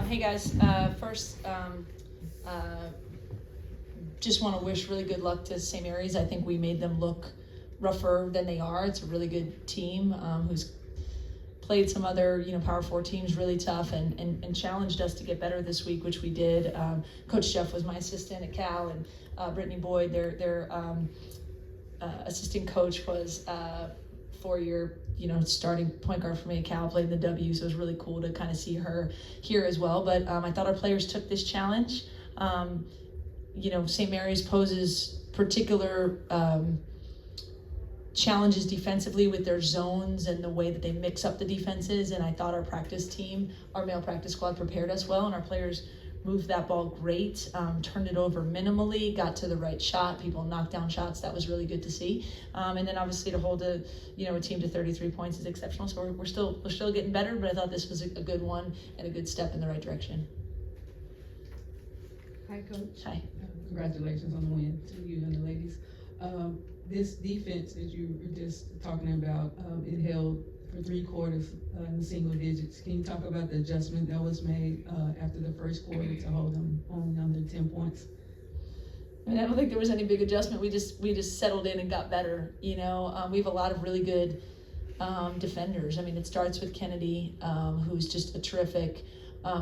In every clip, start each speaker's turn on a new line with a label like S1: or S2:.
S1: Hey guys, first, just want to wish really good luck to St. Mary's. I think we made them look rougher than they are. It's a really good team who's played some other, Power 4 teams really tough and challenged us to get better this week, which we did. Coach Jeff was my assistant at Cal, and Brittany Boyd, their assistant coach, was 4-year, starting point guard for me at Cal, played in the W, so it was really cool to kind of see her here as well. But I thought our players took this challenge. St. Mary's poses particular challenges defensively with their zones and the way that they mix up the defenses, and I thought our practice team, our male practice squad, prepared us well, and our players moved that ball great, turned it over minimally, got to the right shot, people knocked down shots. That was really good to see. And then obviously to hold a team to 33 points is exceptional. So we're still getting better, but I thought this was a good one and a good step in the right direction.
S2: Hi, Coach.
S1: Hi.
S2: Congratulations on the win to you and the ladies. This defense that you were just talking about, it held for 3 quarters in the single digits. Can you talk about the adjustment that was made after the first quarter to hold them only under 10 points?
S1: I mean, I don't think there was any big adjustment. We just settled in and got better. We have a lot of really good defenders. I mean, it starts with Kennedy, who's just a terrific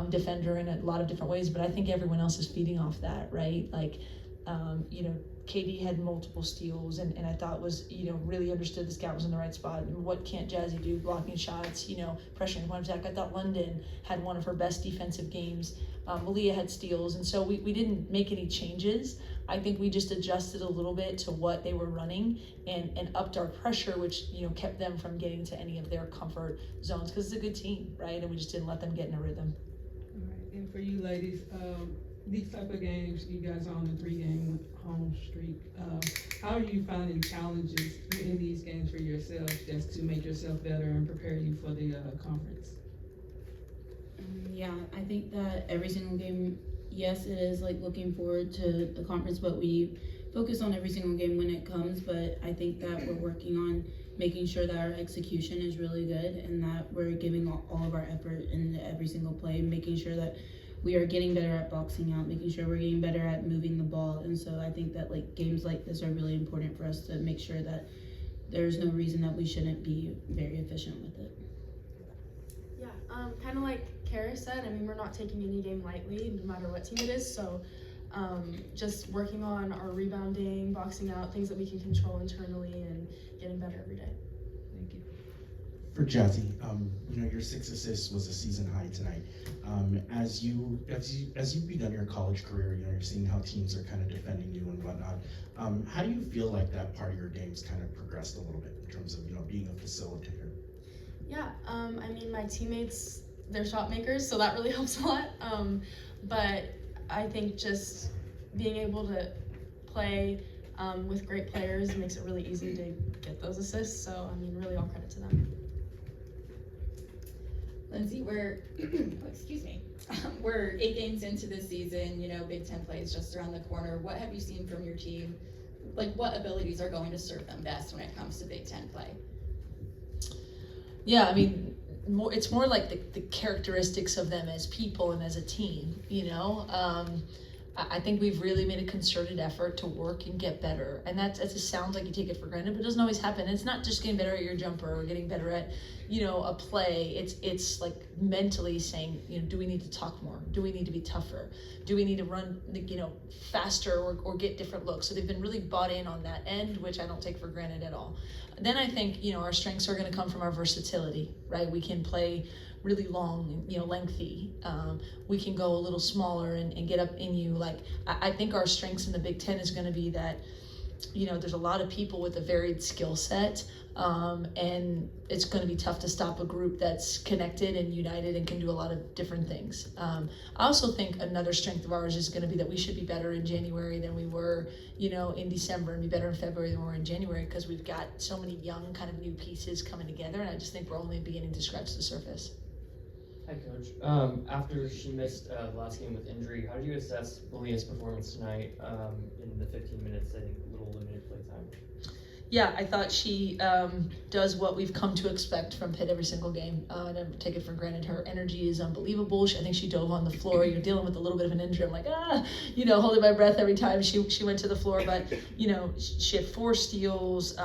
S1: defender in a lot of different ways, but I think everyone else is feeding off that, right? Like, KD had multiple steals and I thought was, really understood the scout was in the right spot. And what can't Jazzy do? Blocking shots, pressuring point attack. I thought London had one of her best defensive games. Malia had steals. And so we didn't make any changes. I think we just adjusted a little bit to what they were running and upped our pressure, which, kept them from getting to any of their comfort zones because it's a good team, right? And we just didn't let them get in a rhythm.
S2: All right. And for you ladies, these type of games, you guys are on a 3-game home streak. How are you finding challenges in these games for yourself just to make yourself better and prepare you for the conference?
S3: Yeah, I think that every single game, yes, it is like looking forward to the conference, but we focus on every single game when it comes. But I think that we're working on making sure that our execution is really good and that we're giving all of our effort into every single play, making sure that we are getting better at boxing out, making sure we're getting better at moving the ball. And so I think that games like this are really important for us to make sure that there's no reason that we shouldn't be very efficient with it.
S4: Yeah, kind of like Kara said, I mean, we're not taking any game lightly, no matter what team it is. So just working on our rebounding, boxing out, things that we can control internally and getting better every day.
S2: Thank you.
S5: For Jazzy, your 6 assists was a season high tonight. As you've begun your college career, you're seeing how teams are kind of defending you and whatnot. How do you feel like that part of your game's kind of progressed a little bit in terms of being a facilitator?
S4: Yeah, I mean, my teammates, they're shot makers, so that really helps a lot. But I think just being able to play with great players makes it really easy to get those assists. So, I mean, really all credit to them.
S6: Lindsay, we're 8 games into the season, Big Ten play is just around the corner. What have you seen from your team? What abilities are going to serve them best when it comes to Big Ten play?
S1: Yeah, I mean, it's more like the characteristics of them as people and as a team, I think we've really made a concerted effort to work and get better. And that just sounds like you take it for granted, but it doesn't always happen. It's not just getting better at your jumper or getting better at, a play. It's like mentally saying, do we need to talk more? Do we need to be tougher? Do we need to run, faster or get different looks? So they've been really bought in on that end, which I don't take for granted at all. Then I think, our strengths are going to come from our versatility, right? We can play really long, lengthy. We can go a little smaller and get up in you. I think our strengths in the Big Ten is going to be that, there's a lot of people with a varied skill set, and it's going to be tough to stop a group that's connected and united and can do a lot of different things. I also think another strength of ours is going to be that we should be better in January than we were, in December, and be better in February than we were in January, because we've got so many young kind of new pieces coming together, and I just think we're only beginning to scratch the surface.
S7: Hi, Coach. After she missed the last game with injury, how do you assess Malia's performance tonight in the 15 minutes, I think, little limited play time?
S1: Yeah, I thought she does what we've come to expect from Pitt every single game. I never take it for granted. Her energy is unbelievable. I think she dove on the floor. You're dealing with a little bit of an injury. I'm like, holding my breath every time she went to the floor. But, she had 4 steals.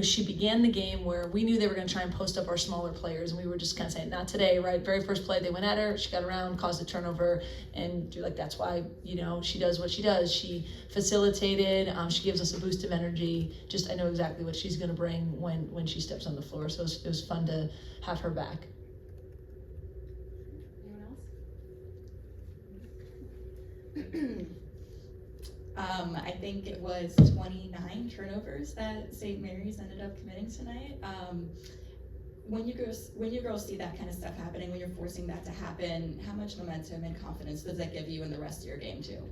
S1: She began the game where we knew they were going to try and post up our smaller players. And we were just kind of saying, not today, right? Very first play, they went at her. She got around, caused a turnover. And you're like, that's why, she does what she does. She facilitated. She gives us a boost of energy. I know exactly what she's going to bring when she steps on the floor. So it was fun to have her back.
S6: Anyone else? I think it was 29 turnovers that St. Mary's ended up committing tonight. When you girls see that kind of stuff happening, when you're forcing that to happen, how much momentum and confidence does that give you in the rest of your game too?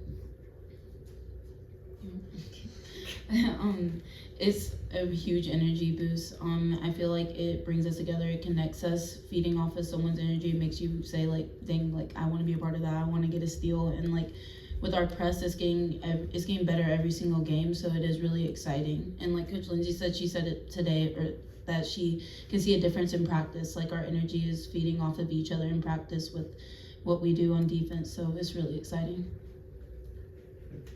S3: It's a huge energy boost. I feel like it brings us together, it connects us. Feeding off of someone's energy makes you say I want to be a part of that, I want to get a steal. And with our press, it's getting better every single game, so it is really exciting. And like Coach Lindsay said, she said it today, that she can see a difference in practice. Our energy is feeding off of each other in practice with what we do on defense, so it's really exciting.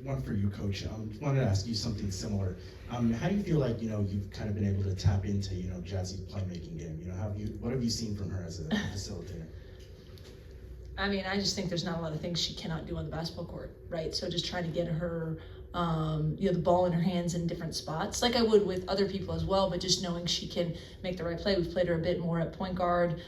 S5: One for you, Coach. Wanted to ask you something similar. How do you feel like you've kind of been able to tap into Jazzy's playmaking game? What have you seen from her as a facilitator?
S1: I mean, I just think there's not a lot of things she cannot do on the basketball court, right? So just trying to get her, the ball in her hands in different spots, like I would with other people as well, but just knowing she can make the right play. We've played her a bit more at point guard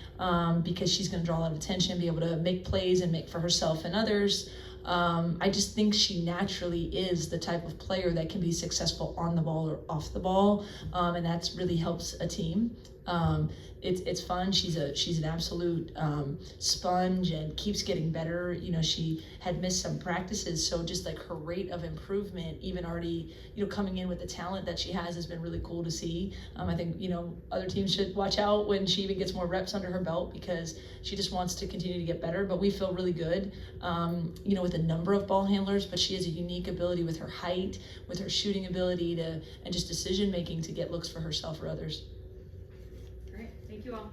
S1: because she's going to draw a lot of attention, be able to make plays and make for herself and others. I just think she naturally is the type of player that can be successful on the ball or off the ball, and that really helps a team. It's fun. She's an absolute sponge and keeps getting better. She had missed some practices, so just her rate of improvement, even already coming in with the talent that she has been really cool to see. I think other teams should watch out when she even gets more reps under her belt, because she just wants to continue to get better. But we feel really good, with a number of ball handlers. But she has a unique ability with her height, with her shooting ability and just decision making to get looks for herself or others.
S8: Great, thank you all.